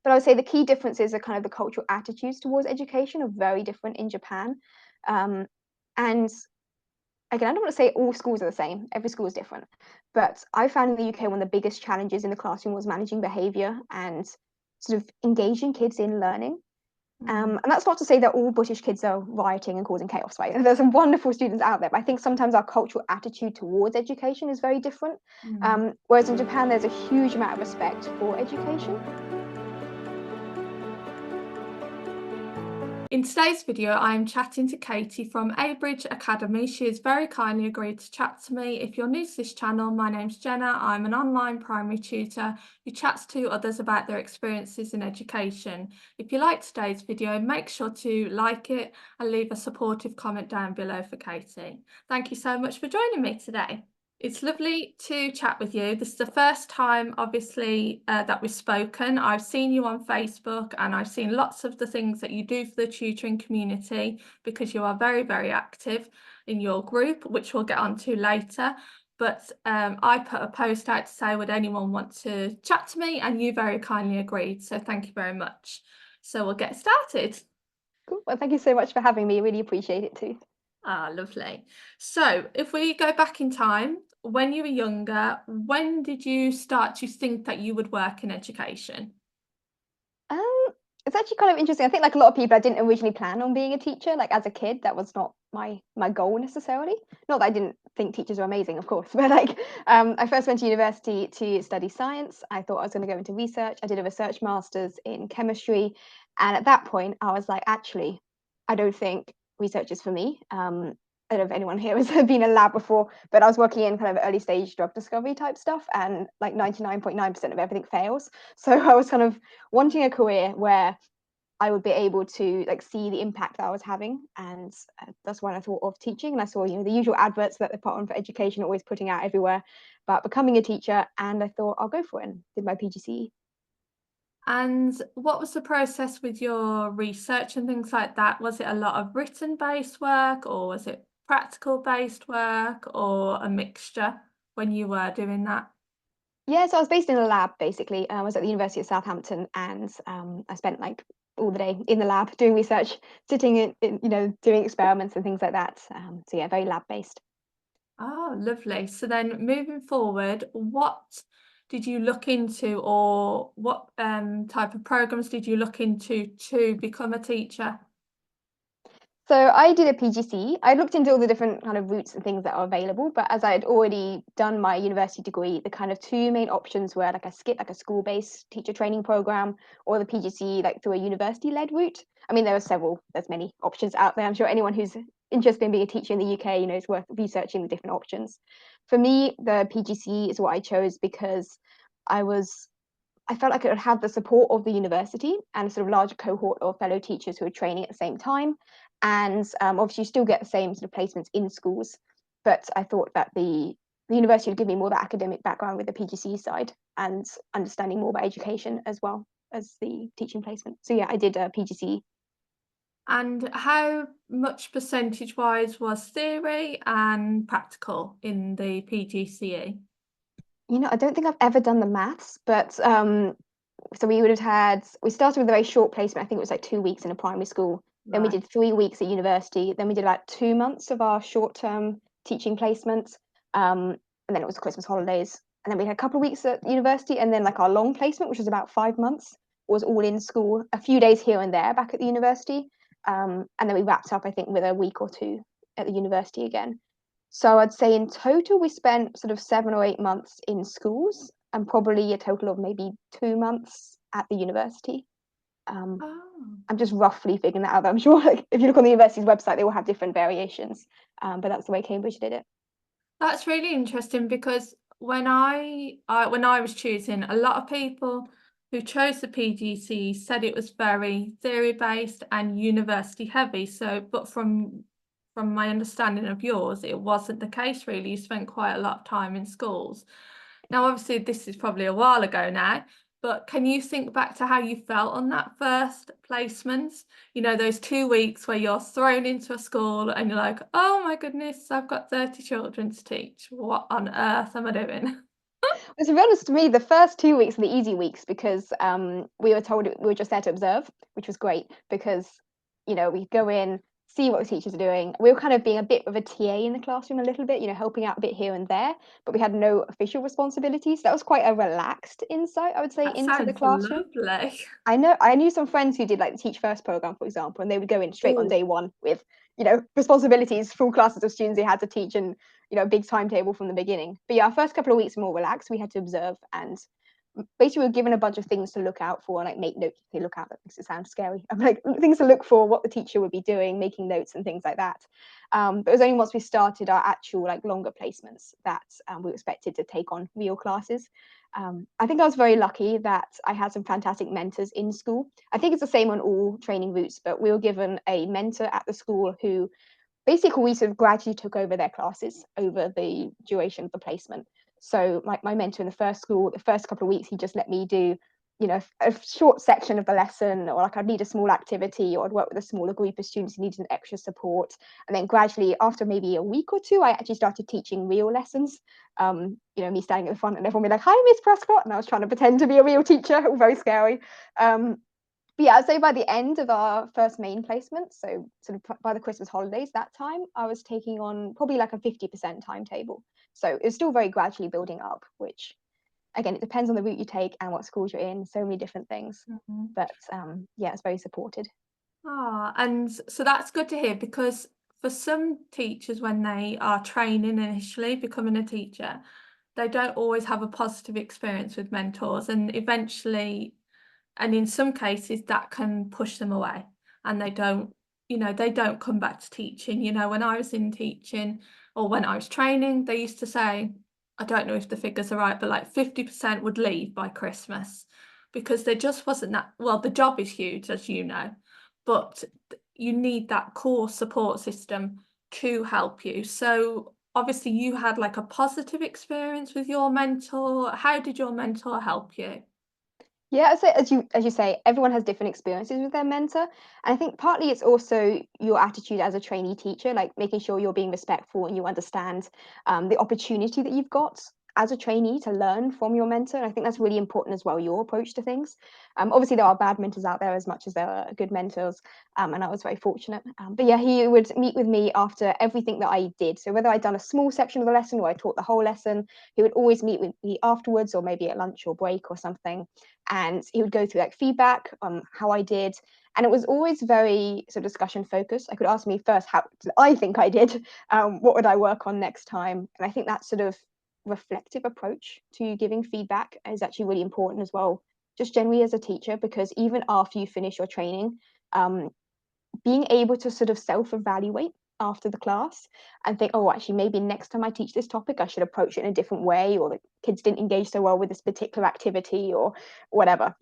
But I would say the key differences are kind of the cultural attitudes towards education are very different in Japan. And again, I don't want to say all schools are the same. Every school is different. But I found in the UK, one of the biggest challenges in the classroom was managing behavior and sort of engaging kids in learning. And that's not to say that all British kids are rioting and causing chaos, right? There's some wonderful students out there, but I think sometimes our cultural attitude towards education is very different. Whereas in Japan, there's a huge amount of respect for education. In today's video, I'm chatting to Katie from Abridge Academy. She has very kindly agreed to chat to me. If you're new to this channel, my name's Jenna. I'm an online primary tutor who chats to others about their experiences in education. If you like today's video, make sure to like it and leave a supportive comment down below for Katie. Thank you so much for joining me today. It's lovely to chat with you. This is the first time, obviously, that we've spoken. I've seen you on Facebook and I've seen lots of the things that you do for the tutoring community because you are very, very active in your group, which we'll get onto later. But I put a post out to say, would anyone want to chat to me? And you very kindly agreed. So thank you very much. So we'll get started. Cool. Well, thank you so much for having me. Really appreciate it too. Ah, lovely. So if we go back in time, when you were younger, when did you start to think that you would work in education? It's actually kind of interesting. I think like a lot of people, I didn't originally plan on being a teacher. Like as a kid, that was not my goal necessarily. Not that I didn't think teachers were amazing, of course, but like I first went to university to study science. I thought I was going to go into research. I did a research master's in chemistry, and at that point, I was like, actually, I don't think research is for me. I don't know if anyone here has been in a lab before, but I was working in kind of early stage drug discovery type stuff, and like 99.9% of everything fails. So I was kind of wanting a career where I would be able to like see the impact that I was having, and that's when I thought of teaching. And I saw, the usual adverts that they put on for education, always putting out everywhere about becoming a teacher, and I thought I'll go for it and did my PGCE. And what was the process with your research and things like that? Was it a lot of written-based work, or was it practical-based work, or a mixture when you were doing that? Yeah, so I was based in a lab basically. I was at the University of Southampton, and I spent like all the day in the lab doing research, sitting in doing experiments and things like that. So yeah, very lab based. Oh, lovely. So then moving forward, what did you look into, or what type of programs did you look into to become a teacher? So I did a PGCE. I looked into all the different kind of routes and things that are available, but as I had already done my university degree, the kind of two main options were like a skip, like a school-based teacher training program, or the PGCE like through a university-led route. I mean, there's many options out there. I'm sure anyone who's interested in being a teacher in the UK, is worth researching the different options. For me, the PGCE is what I chose because I felt like it would have the support of the university and a sort of larger cohort of fellow teachers who are training at the same time. And obviously, you still get the same sort of placements in schools. But I thought that the university would give me more of that academic background with the PGCE side and understanding more about education as well as the teaching placement. So yeah, I did a PGCE. And how much percentage-wise was theory and practical in the PGCE? I don't think I've ever done the maths, but so we started with a very short placement. I think it was like 2 weeks in a primary school. Then we Right. did 3 weeks at university. Then we did about 2 months of our short-term teaching placement. And then it was the Christmas holidays. And then we had a couple of weeks at university. And then like our long placement, which was about 5 months, was all in school, a few days here and there back at the university. And then we wrapped up, I think, with a week or two at the university again. So I'd say in total, we spent sort of 7 or 8 months in schools and probably a total of maybe 2 months at the university. Oh. I'm just roughly figuring that out. I'm sure like, if you look on the university's website, they will have different variations. But that's the way Cambridge did it. That's really interesting because when I was choosing, a lot of people who chose the PGC said it was very theory based and university heavy. So, but from my understanding of yours, it wasn't the case really. You spent quite a lot of time in schools. Now, obviously, this is probably a while ago now, but can you think back to how you felt on that first placement? Those 2 weeks where you're thrown into a school and you're like, oh my goodness, I've got 30 children to teach. What on earth am I doing? Well, to be honest, to me, the first 2 weeks are the easy weeks because we were told we were just there to observe, which was great because, we go in, see what the teachers are doing. We were kind of being a bit of a TA in the classroom a little bit, helping out a bit here and there, but we had no official responsibilities. So that was quite a relaxed insight, I would say, That into the sounds classroom. lovely. I knew some friends who did like the Teach First program, for example, and they would go in straight on Oh, day one with, responsibilities, full classes of students they had to teach and, a big timetable from the beginning. But yeah, our first couple of weeks were more relaxed. We had to observe and basically we were given a bunch of things to look out for and like make notes. They look out, that makes it sound scary. I'm like things to look for, what the teacher would be doing, making notes and things like that. But it was only once we started our actual like longer placements that we were expected to take on real classes. I think I was very lucky that I had some fantastic mentors in school. I think it's the same on all training routes, but we were given a mentor at the school who basically we sort of gradually took over their classes over the duration of the placement. So my mentor in the first school, the first couple of weeks, he just let me do, a short section of the lesson, or like I'd need a small activity, or I'd work with a smaller group of students who needed an extra support. And then gradually, after maybe a week or two, I actually started teaching real lessons. Me standing at the front and everyone be like, "Hi, Miss Prescott," and I was trying to pretend to be a real teacher, very scary. But yeah, I'd say by the end of our first main placement, so sort of by the Christmas holidays, that time, I was taking on probably like a 50% timetable. So it's still very gradually building up, which again, it depends on the route you take and what schools you're in, so many different things. mhm. But yeah, it's very supported. And so that's good to hear because for some teachers, when they are training initially, becoming a teacher, they don't always have a positive experience with mentors, and eventually, and in some cases, that can push them away, and they don't come back to teaching. When I was in teaching or when I was training, they used to say, I don't know if the figures are right, but like 50% would leave by Christmas because there just wasn't that. Well, the job is huge, as you know, but you need that core support system to help you. So obviously you had like a positive experience with your mentor. How did your mentor help you? Yeah, I'd say as you say, everyone has different experiences with their mentor. And I think partly it's also your attitude as a trainee teacher, like making sure you're being respectful and you understand the opportunity that you've got as a trainee to learn from your mentor. And I think that's really important as well, your approach to things. Obviously, there are bad mentors out there as much as there are good mentors. And I was very fortunate. But yeah, he would meet with me after everything that I did. So whether I'd done a small section of the lesson or I taught the whole lesson, he would always meet with me afterwards or maybe at lunch or break or something, and he would go through like feedback on how I did. And it was always very sort of discussion focused. I could ask me first, how did I think I did? What would I work on next time? And I think that sort of reflective approach to giving feedback is actually really important as well, just generally as a teacher, because even after you finish your training, being able to sort of self-evaluate after the class and think, oh, actually, maybe next time I teach this topic, I should approach it in a different way, or the kids didn't engage so well with this particular activity or whatever.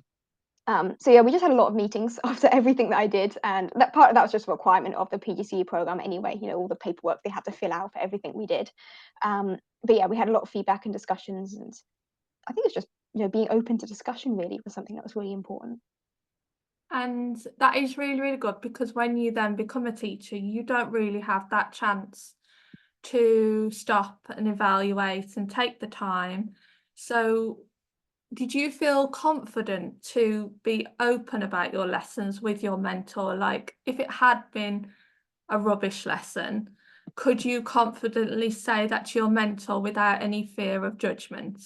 So yeah, we just had a lot of meetings after everything that I did, and that part of that was just a requirement of the PGCE program anyway. All the paperwork they had to fill out for everything we did. But yeah, we had a lot of feedback and discussions, and I think it's just being open to discussion really was something that was really important. And that is really, really good because when you then become a teacher, you don't really have that chance to stop and evaluate and take the time. So, did you feel confident to be open about your lessons with your mentor? Like, if it had been a rubbish lesson, could you confidently say that to your mentor without any fear of judgment?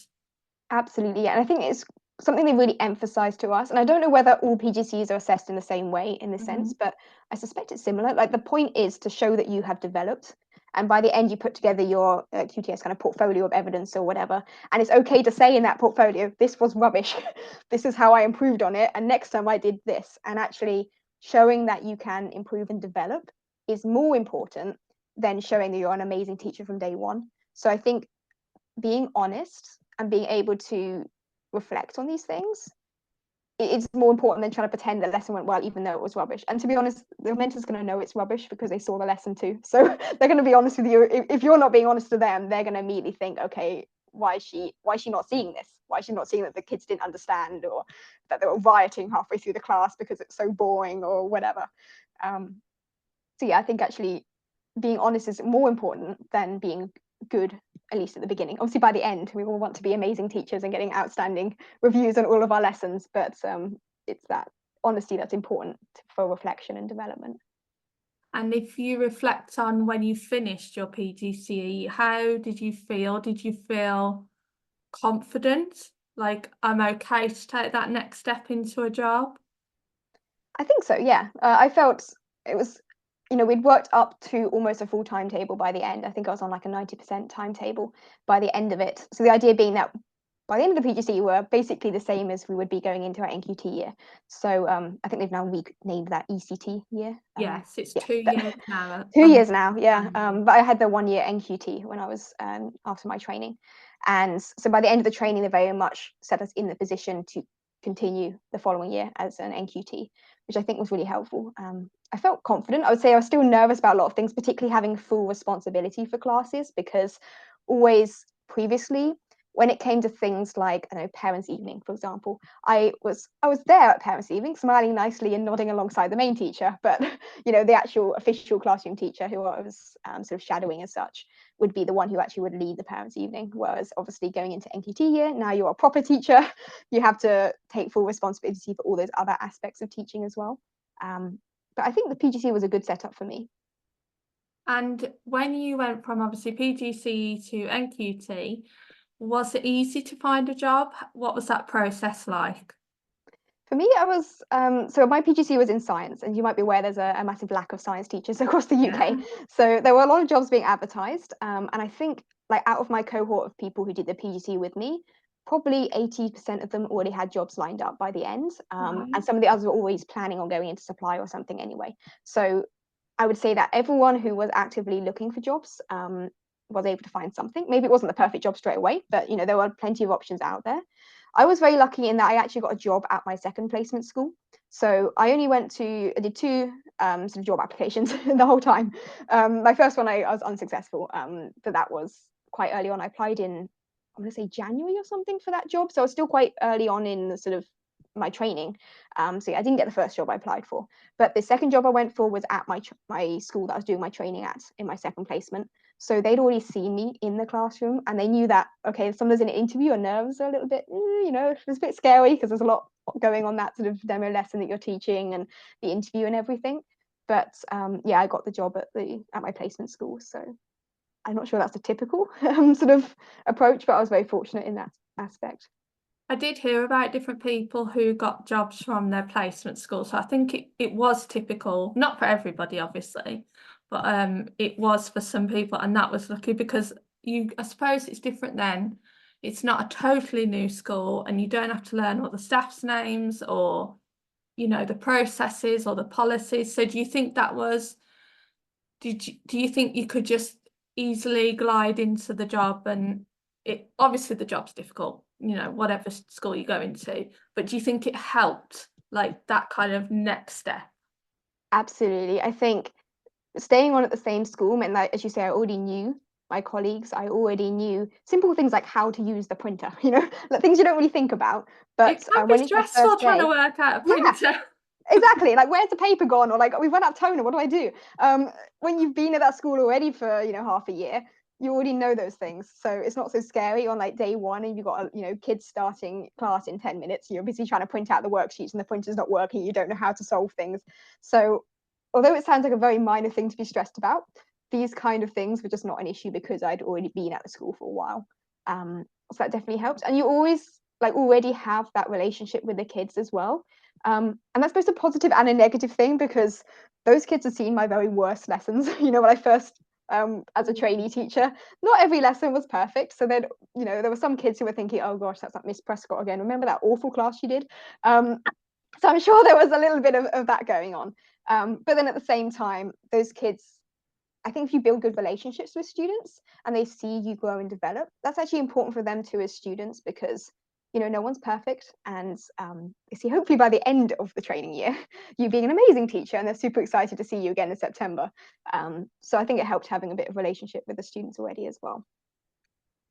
Absolutely, yeah. And I think it's something they really emphasize to us. And I don't know whether all PGCs are assessed in the same way in this sense, Mhm. but I suspect it's similar. Like the point is to show that you have developed. And by the end, you put together your QTS kind of portfolio of evidence or whatever. And it's okay to say in that portfolio, this was rubbish. This is how I improved on it. And next time I did this. And actually showing that you can improve and develop is more important than showing that you're an amazing teacher from day one. So I think being honest and being able to reflect on these things, it's more important than trying to pretend the lesson went well even though it was rubbish. And to be honest, the mentor's going to know it's rubbish because they saw the lesson too, so they're going to be honest with you. If you're not being honest to them, they're going to immediately think, okay, why is she not seeing this? Why is she not seeing that the kids didn't understand, or that they were rioting halfway through the class because it's so boring or whatever? So yeah, I think actually being honest is more important than being good at least at the beginning. Obviously, by the end, we all want to be amazing teachers and getting outstanding reviews on all of our lessons, but it's that honesty that's important for reflection and development. And if you reflect on when you finished your PGCE, how did you feel? Did you feel confident? Like, I'm okay to take that next step into a job? I think so, yeah. I felt it was, we'd worked up to almost a full timetable by the end. I think I was on like a 90% timetable by the end of it. So the idea being that by the end of the PGC, we're basically the same as we would be going into our NQT year. So I think they've now renamed that ECT year. Yes, it's Yeah, 2 years now. 2 years now, yeah. But I had the 1 year NQT when I was after my training. And so by the end of the training, they very much set us in the position to continue the following year as an NQT, which I think was really helpful. I felt confident. I would say I was still nervous about a lot of things, particularly having full responsibility for classes, because always previously, when it came to things like, I don't know, parents' evening, for example, I was there at parents' evening, smiling nicely and nodding alongside the main teacher, but the actual official classroom teacher, who I was sort of shadowing as such, would be the one who actually would lead the parents' evening. Whereas obviously going into NQT year, now you're a proper teacher, you have to take full responsibility for all those other aspects of teaching as well. But I think the PGC was a good setup for me. And when you went from obviously PGCE to NQT, was it easy to find a job? What was that process like? For me, I was so my PGC was in science, and you might be aware there's a massive lack of science teachers across the UK. Yeah. So there were a lot of jobs being advertised, and I think like out of my cohort of people who did the PGC with me, probably 80% of them already had jobs lined up by the end, Right. and some of the others were always planning on going into supply or something anyway. So I would say that everyone who was actively looking for jobs was able to find something. Maybe it wasn't the perfect job straight away, but there were plenty of options out there. I was very lucky in that I actually got a job at my second placement school. So I did two sort of job applications the whole time. My first one, I was unsuccessful, but that was quite early on. I applied in, I'm going to say January or something for that job. So I was still quite early on in the sort of my training. So yeah, I didn't get the first job I applied for. But the second job I went for was at my school that I was doing my training at in my second placement. So they'd already seen me in the classroom, and they knew that, okay, if someone's in an interview, your nerves are a little bit, it was a bit scary because there's a lot going on that sort of demo lesson that you're teaching and the interview and everything. But yeah, I got the job at my placement school. So I'm not sure that's a typical sort of approach, but I was very fortunate in that aspect. I did hear about different people who got jobs from their placement school. So I think it was typical, not for everybody, obviously, but it was for some people, and that was lucky because I suppose it's different then. It's not a totally new school, and you don't have to learn all the staff's names or, the processes or the policies. So do you think do you think you could just easily glide into the job? And obviously the job's difficult, whatever school you go into, but do you think it helped, like that kind of next step? Absolutely. I think staying on at the same school meant that, as you say, I already knew my colleagues. I already knew simple things like how to use the printer, like things you don't really think about. It But can be when it's my stressful first trying to day, work out a yeah, printer. exactly. Like, where's the paper gone? Or like, we've run out of toner. What do I do? When you've been at that school already for half a year, you already know those things. So it's not so scary on like day one, and you've got kids starting class in 10 minutes. You're busy trying to print out the worksheets, and the printer's not working. You don't know how to solve things. So although it sounds like a very minor thing to be stressed about, these kind of things were just not an issue because I'd already been at the school for a while. So that definitely helped. And you always already have that relationship with the kids as well. And that's both a positive and a negative thing, because those kids have seen my very worst lessons. When I first, as a trainee teacher, not every lesson was perfect. So then, there were some kids who were thinking, oh gosh, that's that Miss Prescott again. Remember that awful class she did? So I'm sure there was a little bit of that going on. But then at the same time, those kids, I think if you build good relationships with students and they see you grow and develop, that's actually important for them too as students, because no one's perfect, and they see hopefully by the end of the training year you being an amazing teacher, and they're super excited to see you again in September. So I think it helped having a bit of relationship with the students already as well.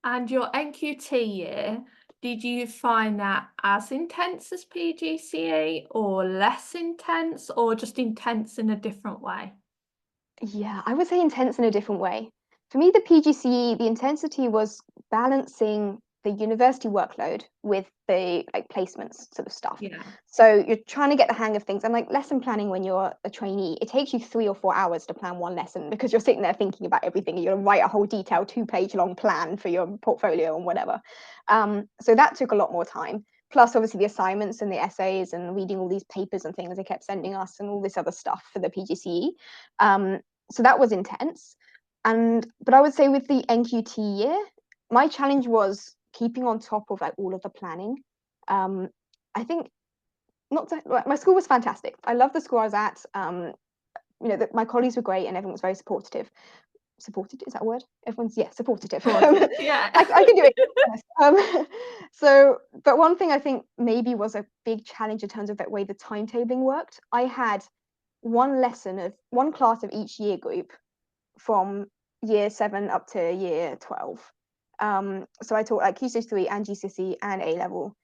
And your NQT year, did you find that as intense as PGCE or less intense or just intense in a different way? Yeah, I would say intense in a different way. For me, the PGCE, the intensity was balancing the university workload with the like placements sort of stuff. Yeah. So you're trying to get the hang of things. And like lesson planning when you're a trainee, it takes you 3 or 4 hours to plan one lesson because you're sitting there thinking about everything. You're going to write a whole detailed 2-page long plan for your portfolio and whatever. So that took a lot more time. Plus, obviously, the assignments and the essays and reading all these papers and things they kept sending us and all this other stuff for the PGCE. So that was intense. But I would say with the NQT year, my challenge was keeping on top of like all of the planning. I think not to, like, my school was fantastic. I loved the school I was at. My colleagues were great and everyone was very supportive. Supported, is that a word? Everyone's supportive. Yeah. I can do it. But one thing I think maybe was a big challenge in terms of that way the timetabling worked. I had one class of each year group from year 7 up to year 12. So I taught like Key Stage 3 and GCSE and A level,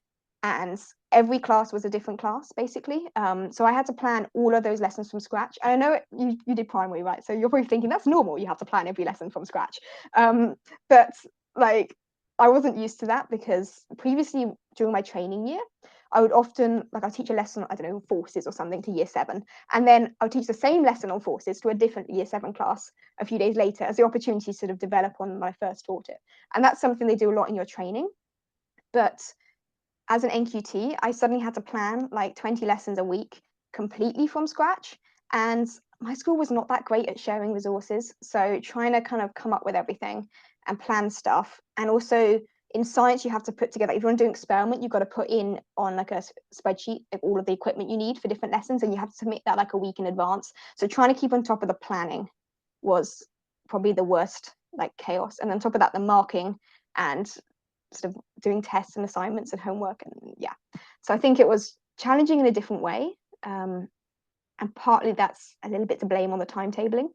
and every class was a different class basically. So I had to plan all of those lessons from scratch. I know you did primary, right? So you're probably thinking that's normal. You have to plan every lesson from scratch. But like I wasn't used to that because previously during my training year, I would often I'll teach a lesson, I don't know, forces or something to year 7, and then I'll teach the same lesson on forces to a different year 7 class a few days later as the opportunity to sort of develop on when I first taught it. And that's something they do a lot in your training. But as an NQT, I suddenly had to plan like 20 lessons a week completely from scratch. And my school was not that great at sharing resources. So trying to kind of come up with everything and plan stuff. And also in science, you have to put together, if you want to do an experiment, you've got to put in on like a spreadsheet like all of the equipment you need for different lessons. And you have to submit that like a week in advance. So trying to keep on top of the planning was probably the worst, like chaos. And on top of that, the marking and sort of doing tests and assignments and homework. And so I think it was challenging in a different way. And partly that's a little bit to blame on the timetabling.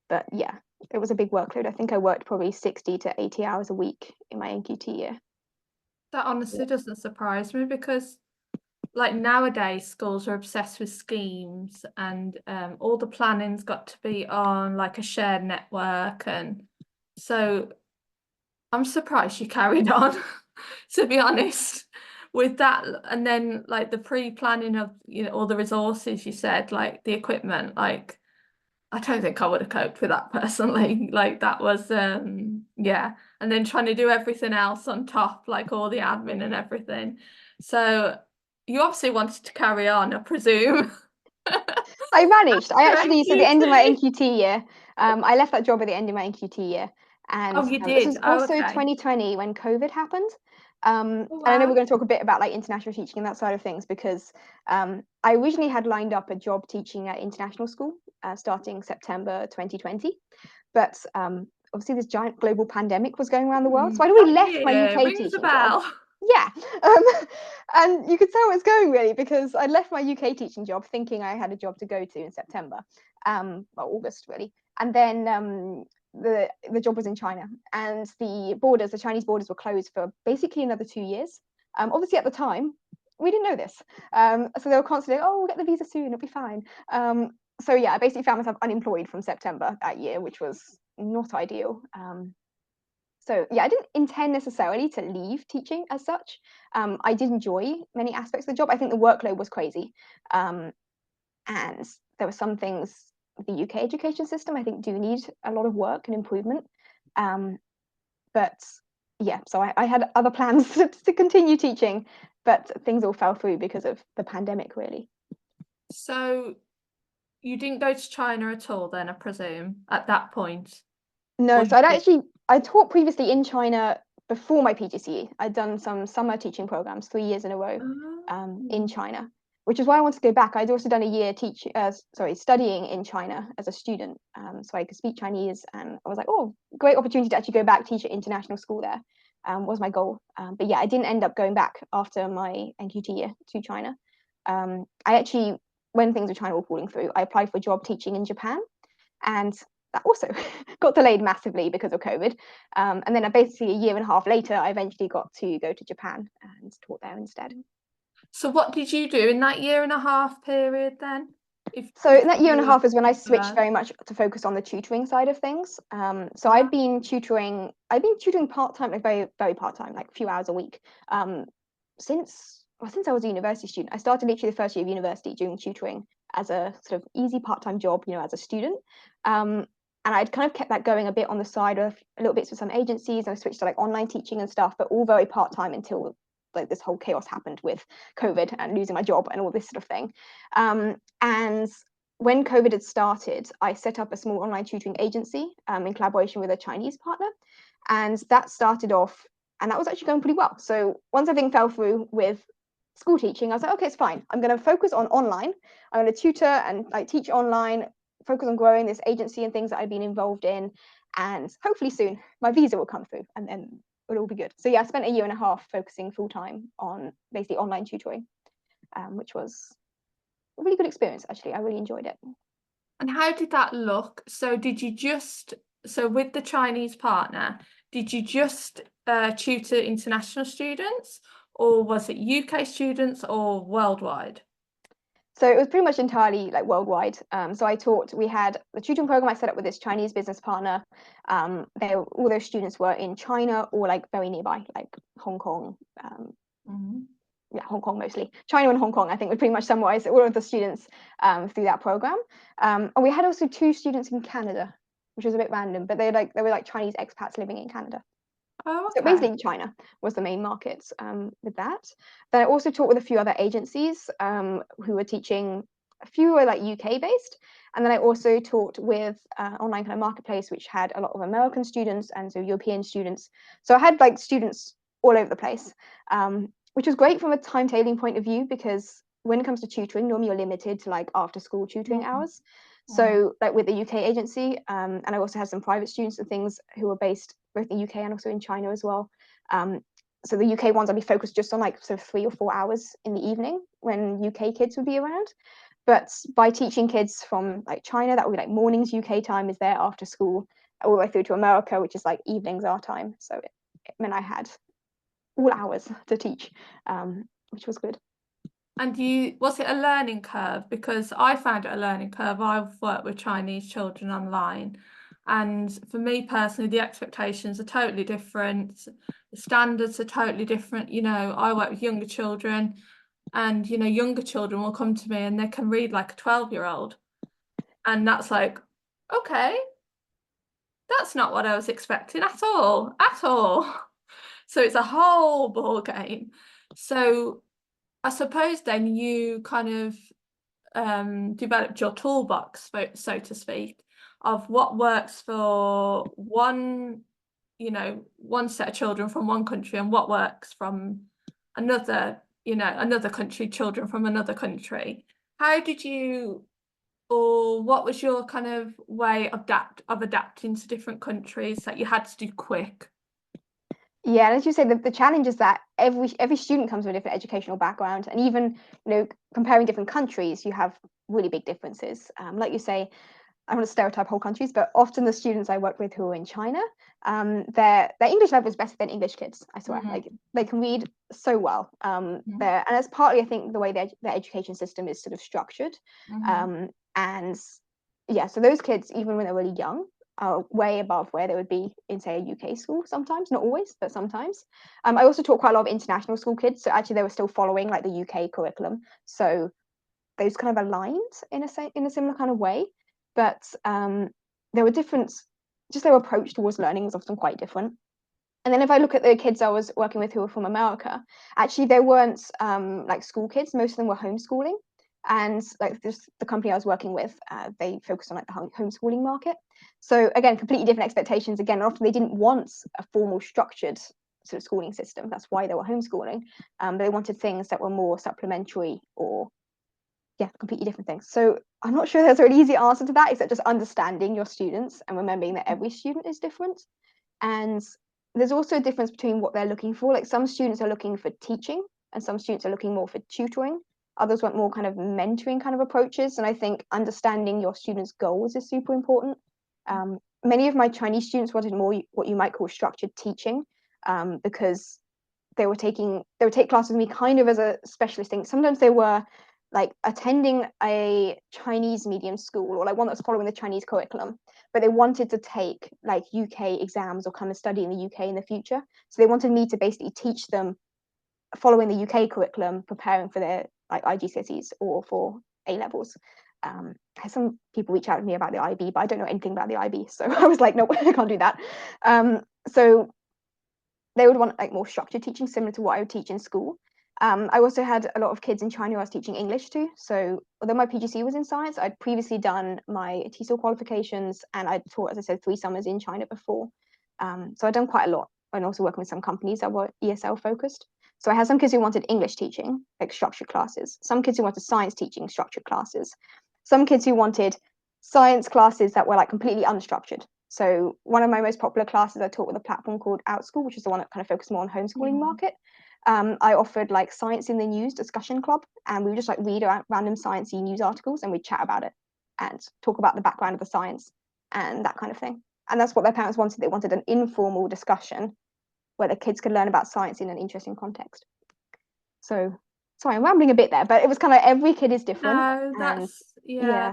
But yeah, it was a big workload. I think I worked probably 60 to 80 hours a week in my NQT year. That honestly doesn't surprise me because like nowadays schools are obsessed with schemes and all the planning's got to be on like a shared network, and so I'm surprised you carried on to be honest with that. And then like the pre-planning of all the resources you said, like the equipment, like I don't think I would have coped with that personally. Like that was and then trying to do everything else on top, like all the admin and everything. So you obviously wanted to carry on, I presume. I managed. I actually, so the end of my NQT. NQT year, I left that job at the end of my NQT year. And Oh, you this did? was Oh, also okay. 2020 when COVID happened. Oh, And I know we're wow. going to talk a bit about like international teaching and that side of things because I originally had lined up a job teaching at international school starting September 2020. But obviously this giant global pandemic was going around the world. So I'd already That left my year UK rings a teaching job. bell. Yeah. Um, and you could tell it was going really because I left my UK teaching job thinking I had a job to go to in September, August really. And then the job was in China, and the Chinese borders were closed for basically another 2 years. Obviously at the time, we didn't know this. So they were constantly, oh, we'll get the visa soon, it'll be fine. So yeah, I basically found myself unemployed from September that year, which was not ideal. So yeah, I didn't intend necessarily to leave teaching as such. I did enjoy many aspects of the job. I think the workload was crazy. And there were some things, the UK education system, I think do need a lot of work and improvement. But yeah, so I had other plans to continue teaching, but things all fell through because of the pandemic, really. So you didn't go to China at all then, I presume, at that point? No, Or so you did? I taught previously in China before my PGCE. I'd done some summer teaching programs 3 years in a row in Oh. China, which is why I wanted to go back. I'd also done a year studying in China as a student, so I could speak Chinese, and I was like, oh, great opportunity to actually go back teach at international school there. Was my goal. But yeah, I didn't end up going back after my NQT year to China. I actually, when things were China were falling through, I applied for a job teaching in Japan, and that also got delayed massively because of COVID. And then basically a year and a half later, I eventually got to go to Japan and taught there instead. So what did you do in that year and a half period then? So in that year and a you were half is when I looking to switched learn? very much to focus on the tutoring side of things. So Ah, I'd been tutoring part-time, like very, very part-time, like a few hours a week, since I was a university student. I started literally the first year of university doing tutoring as a sort of easy part-time job, as a student. And I'd kind of kept that going a bit on the side of a little bits with some agencies. I switched to like online teaching and stuff, but all very part-time until like this whole chaos happened with COVID and losing my job and all this sort of thing. And when COVID had started, I set up a small online tutoring agency in collaboration with a Chinese partner. And that started off, and that was actually going pretty well. So once everything fell through with school teaching, I was like, okay, it's fine. I'm going to focus on online. I'm going to tutor and like teach online, focus on growing this agency and things that I've been involved in. And hopefully soon my visa will come through and then it'll all be good. So yeah, I spent a year and a half focusing full time on basically online tutoring, which was a really good experience, actually. I really enjoyed it. and how did that look? So with the Chinese partner, did you just tutor international students, or was it UK students or worldwide? So it was pretty much entirely like worldwide. So we had the tutoring program I set up with this Chinese business partner. All those students were in China or like very nearby, like Hong Kong. Yeah, Hong Kong mostly. China and Hong Kong, I think, would pretty much summarize all of the students through that program. And we had also 2 students in Canada, which was a bit random, but they were like Chinese expats living in Canada. Oh, So okay. basically China was the main market with that. Then I also taught with a few other agencies who were teaching. A few were like UK based. And then I also taught with online kind of marketplace, which had a lot of American students and so European students. So I had like students all over the place, which was great from a timetabling point of view, because when it comes to tutoring, normally you're limited to like after school tutoring hours. So like with the UK agency, and I also had some private students and things who were based both in the UK and also in China as well. So the UK ones I'd be focused just on like sort of 3 or 4 hours in the evening when UK kids would be around. But by teaching kids from like China, that would be like mornings UK time is there after school, all the way through to America, which is like evenings our time. So it meant I had all hours to teach, which was good. And was it a learning curve? Because I found it a learning curve. I've worked with Chinese children online, and for me personally, the expectations are totally different. The standards are totally different. I work with younger children, and younger children will come to me and they can read like a 12-year-old, and that's like, okay, that's not what I was expecting at all, at all. So it's a whole ball game. So I suppose then you kind of developed your toolbox, so to speak, of what works for one set of children from one country and what works from another country, children from another country. How did you, or what was your kind of way of adapting to different countries that you had to do quick? Yeah, and as you say, the challenge is that every student comes with a different educational background, and even comparing different countries, you have really big differences. Like you say, I don't want to stereotype whole countries, but often the students I work with who are in China, their English level is better than English kids. I swear, like they can read so well. And that's partly, I think, the way their education system is sort of structured. And yeah, so those kids, even when they're really young, are way above where they would be in, say, a UK school sometimes, not always, but sometimes. I also taught quite a lot of international school kids, so actually they were still following like the UK curriculum. So those kind of aligned in a similar kind of way, but there were different, just their approach towards learning was often quite different. And then if I look at the kids I was working with who were from America, actually they weren't like school kids. Most of them were homeschooling. And like the company I was working with, they focused on like the homeschooling market. So again, completely different expectations. Again, often they didn't want a formal structured sort of schooling system. That's why they were homeschooling. They wanted things that were more supplementary or completely different things. So I'm not sure there's a really easy answer to that, except just understanding your students and remembering that every student is different. And there's also a difference between what they're looking for. Like some students are looking for teaching and some students are looking more for tutoring. Others want more kind of mentoring kind of approaches. And I think understanding your students' goals is super important. Many of my Chinese students wanted more what you might call structured teaching, because they would take classes with me kind of as a specialist thing. Sometimes they were like attending a Chinese medium school, or like one that's following the Chinese curriculum, but they wanted to take like UK exams or kind of study in the UK in the future. So they wanted me to basically teach them following the UK curriculum, preparing for their like IGCSEs or for A levels. Some people reach out to me about the IB, but I don't know anything about the IB, so I was like, no, I can't do that. So they would want like more structured teaching, similar to what I would teach in school. I also had a lot of kids in China who I was teaching English to. So although my PGCE was in science, I'd previously done my TESOL qualifications, and I'd taught, as I said, 3 summers in China before. So I'd done quite a lot, and also working with some companies that were ESL focused. So I had some kids who wanted English teaching, like structured classes. Some kids who wanted science teaching, structured classes. Some kids who wanted science classes that were like completely unstructured. So one of my most popular classes I taught with a platform called OutSchool, which is the one that kind of focused more on homeschooling market. I offered like science in the news discussion club, and we would just like read random sciencey news articles, and we'd chat about it and talk about the background of the science and that kind of thing. And that's what their parents wanted. They wanted an informal discussion where the kids could learn about science in an interesting context. So sorry, I'm rambling a bit there, but it was kind of every kid is different. No, that's yeah.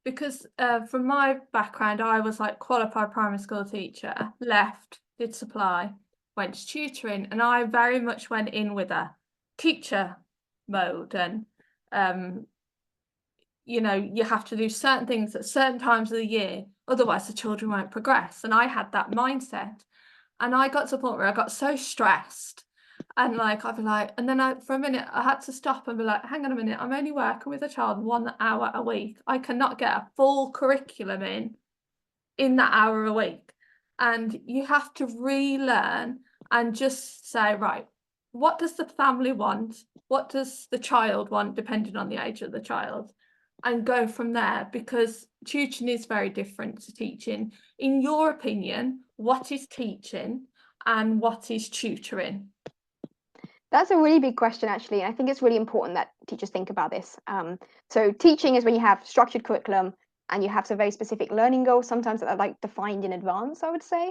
Because from my background, I was like qualified primary school teacher, left, did supply, went to tutoring, and I very much went in with a teacher mode, and you know, you have to do certain things at certain times of the year, otherwise the children won't progress. And I had that mindset, and I got to the point where I got so stressed. And like I'd be like, and then for a minute I had to stop and be like, hang on a minute, I'm only working with a child 1 hour a week. I cannot get a full curriculum in that hour a week. And you have to relearn and just say, right, what does the family want? What does the child want, depending on the age of the child? And go from there, because tutoring is very different to teaching. In your opinion, what is teaching and what is tutoring? That's a really big question, actually. And I think it's really important that teachers think about this. So teaching is when you have structured curriculum and you have some very specific learning goals, sometimes that are like defined in advance, I would say.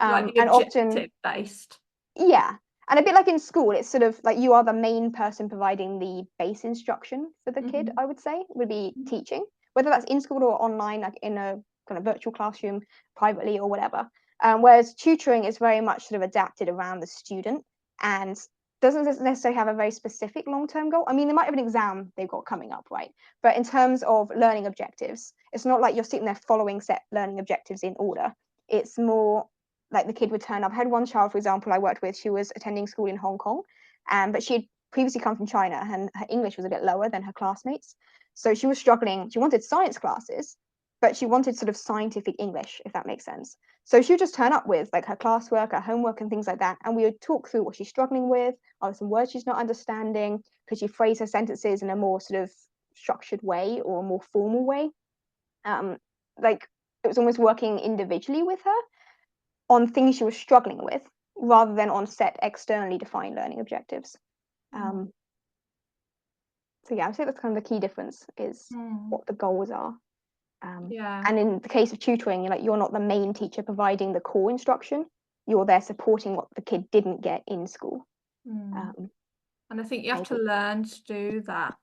Like And often, objective based. yeah. And a bit like in school, it's sort of like you are the main person providing the base instruction for the kid, I would say, would be teaching, whether that's in school or online, like in a kind of virtual classroom, privately or whatever. Whereas tutoring is very much sort of adapted around the student and doesn't necessarily have a very specific long-term goal. I mean, there might have an exam they've got coming up, right? But in terms of learning objectives, it's not like you're sitting there following set learning objectives in order. It's more like the kid would turn up. I had one child, for example, I worked with, she was attending school in Hong Kong, but she had previously come from China and her English was a bit lower than her classmates. So she was struggling. She wanted science classes, but she wanted sort of scientific English, if that makes sense. So she would just turn up with like her classwork, her homework, and things like that. And we would talk through what she's struggling with, are some words she's not understanding, could she phrase her sentences in a more sort of structured way or a more formal way. Like it was almost working individually with her on things she was struggling with rather than on set externally defined learning objectives. So yeah, I'd say that's kind of the key difference is what the goals are. And in the case of tutoring, you're not the main teacher providing the core instruction. You're there supporting what the kid didn't get in school. And I think you have to learn to do that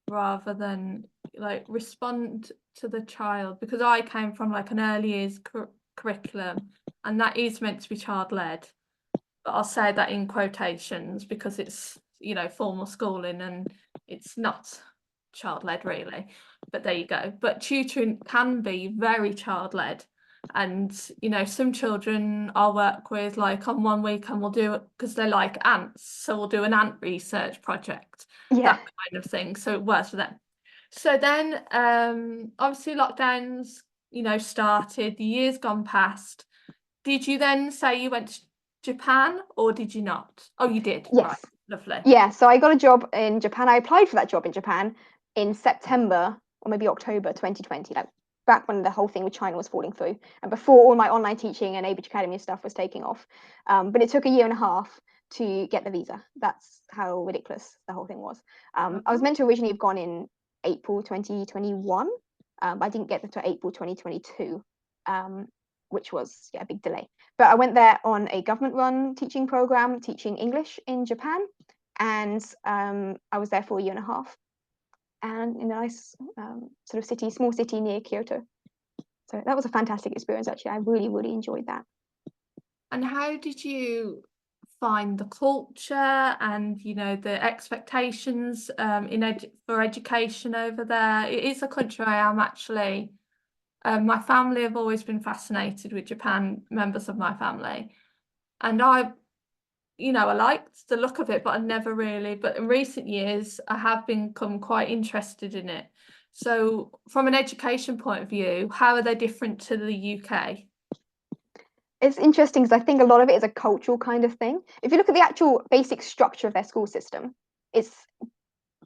rather than like respond to the child, because I came from like an early years curriculum, and that is meant to be child-led, but I'll say that in quotations because it's, you know, formal schooling and it's not child-led really, but there you go. But tutoring can be very child-led, and you know, some children I'll work with, like on one week, and we'll do it because they like ants, so we'll do an ant research project, that kind of thing, so it works for them. So then obviously lockdowns, you know, started, the years gone past. Did you then say you went to Japan, or did you not? Oh, you did. Yes. Right. Lovely. Yeah, so I got a job in Japan. I applied for that job in Japan in September or maybe October 2020, like back when the whole thing with China was falling through and before all my online teaching and Abridge Academy stuff was taking off. But it took a year and a half to get the visa. That's how ridiculous the whole thing was. I was meant to originally have gone in April 2021, but I didn't get there until April 2022. Which was a big delay. But I went there on a government-run teaching program, teaching English in Japan, and I was there for a year and a half. and in a nice sort of small city near Kyoto. So that was a fantastic experience, actually. I really, really enjoyed that. And how did you find the culture and, you know, the expectations for education over there? It is a country I am actually, my family have always been fascinated with Japan, members of my family. And I liked the look of it, but but in recent years, I have become quite interested in it. So from an education point of view, how are they different to the UK? It's interesting because I think a lot of it is a cultural kind of thing. If you look at the actual basic structure of their school system, it's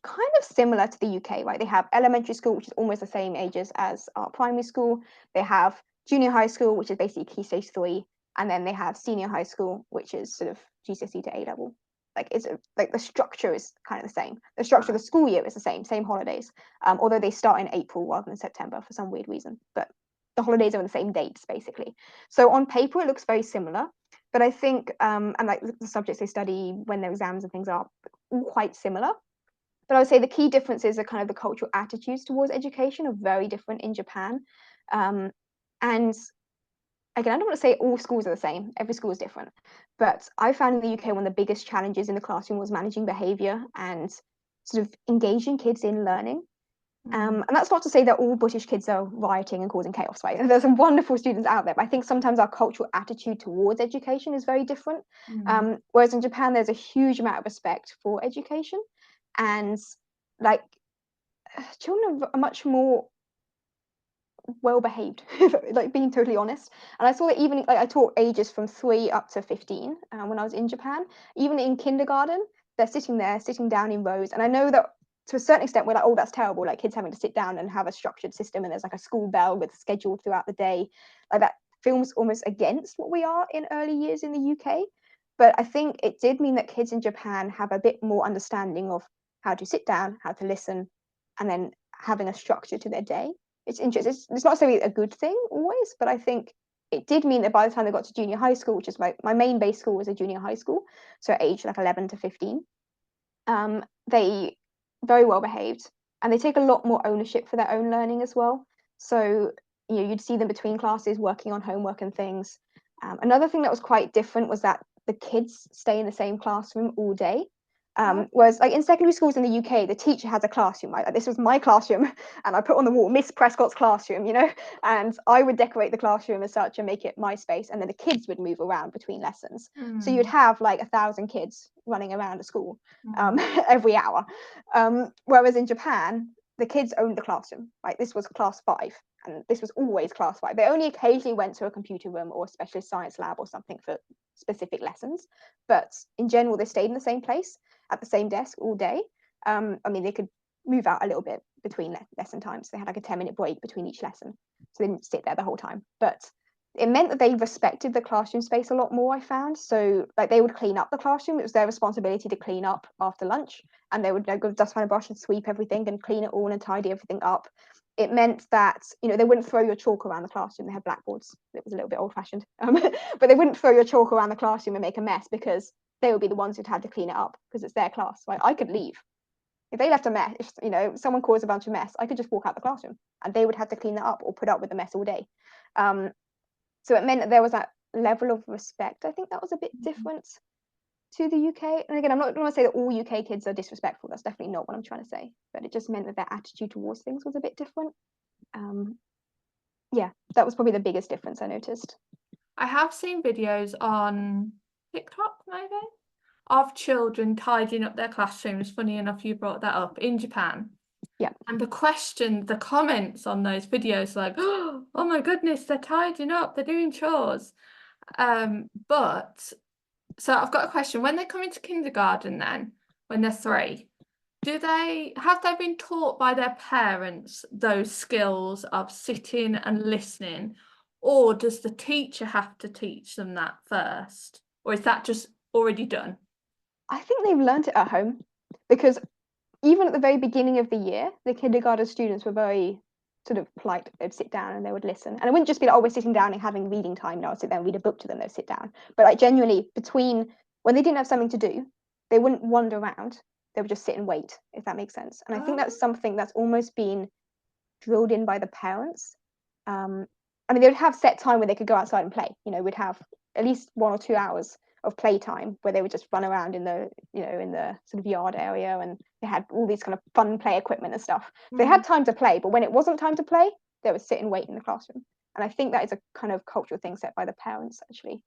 kind of similar to the UK, right? They have elementary school, which is almost the same ages as our primary school. They have junior high school, which is basically Key Stage 3, and then they have senior high school, which is sort of GCSE to A level. Like the structure is kind of the same. The structure of the school year is the same holidays, although they start in April rather than September for some weird reason. But the holidays are on the same dates, basically. So on paper, it looks very similar. But I think, and like the subjects they study when their exams and things are all quite similar. But I would say the key differences are kind of the cultural attitudes towards education are very different in Japan. And again, I don't want to say all schools are the same. Every school is different. But I found in the UK, one of the biggest challenges in the classroom was managing behavior and sort of engaging kids in learning. And that's not to say that all British kids are rioting and causing chaos, right? There's some wonderful students out there, but I think sometimes our cultural attitude towards education is very different. Whereas in Japan, there's a huge amount of respect for education. And like children are much more well behaved, like being totally honest. And I saw that even like I taught ages from 3 up to 15 when I was in Japan. Even in kindergarten, they're sitting down in rows. And I know that to a certain extent we're like, oh, that's terrible, like kids having to sit down and have a structured system, and there's like a school bell with a schedule throughout the day. Like that films almost against what we are in early years in the UK. But I think it did mean that kids in Japan have a bit more understanding of how to sit down, how to listen, and then having a structure to their day. It's interesting. It's not necessarily a good thing always, but I think it did mean that by the time they got to junior high school, which is my main base school was a junior high school, so age like 11 to 15, they very well behaved, and they take a lot more ownership for their own learning as well. So you'd see them between classes working on homework and things. Another thing that was quite different was that the kids stay in the same classroom all day. Whereas like in secondary schools in the UK, the teacher has a classroom, right? Like this was my classroom, and I put on the wall Miss Prescott's classroom, and I would decorate the classroom as such and make it my space, and then the kids would move around between lessons. So you'd have like 1,000 kids running around a school every hour. Whereas in Japan, the kids owned the classroom, right? This was class 5, and this was always class 5. They only occasionally went to a computer room or a specialist science lab or something for specific lessons, but in general, they stayed in the same place at the same desk all day. I mean, they could move out a little bit between lesson times. They had like a 10-minute break between each lesson, so they didn't sit there the whole time. But it meant that they respected the classroom space a lot more, I found. So like they would clean up the classroom. It was their responsibility to clean up after lunch, and they would go dust and brush and sweep everything and clean it all and tidy everything up. It meant that they wouldn't throw your chalk around the classroom. They had blackboards. It was a little bit old-fashioned, but they wouldn't throw your chalk around the classroom and make a mess, because they would be the ones who'd had to clean it up because it's their class. Right? I could leave if they left a mess. If someone caused a bunch of mess, I could just walk out the classroom, and they would have to clean it up or put up with the mess all day. So it meant that there was that level of respect. I think that was a bit different to the UK. And again, I'm not going to say that all UK kids are disrespectful. That's definitely not what I'm trying to say. But it just meant that their attitude towards things was a bit different. Yeah, that was probably the biggest difference I noticed. I have seen videos on TikTok, maybe, of children tidying up their classrooms. Funny enough, you brought that up, in Japan. Yeah. And the comments on those videos, like, oh my goodness, they're tidying up, they're doing chores. But so I've got a question. When they come into kindergarten then, when they're 3, have they been taught by their parents those skills of sitting and listening, or does the teacher have to teach them that first, or is that just already done? I think they've learned it at home, because even at the very beginning of the year, the kindergarten students were very sort of polite. They'd sit down and they would listen. And it wouldn't just be like, oh, we're sitting down and having reading time. No, I'd sit there and read a book to them. They'd sit down. But like genuinely, between when they didn't have something to do, they wouldn't wander around. they would just sit and wait, if that makes sense. And I think that's something that's almost been drilled in by the parents. I mean, they would have set time where they could go outside and play. You know, we'd have at least 1 or 2 hours of playtime where they would just run around in the, you know, in the sort of yard area, and they had all these kind of fun play equipment and stuff. They had time to play, but when it wasn't time to play, they would sit and wait in the classroom. And I think that is a kind of cultural thing set by the parents, actually.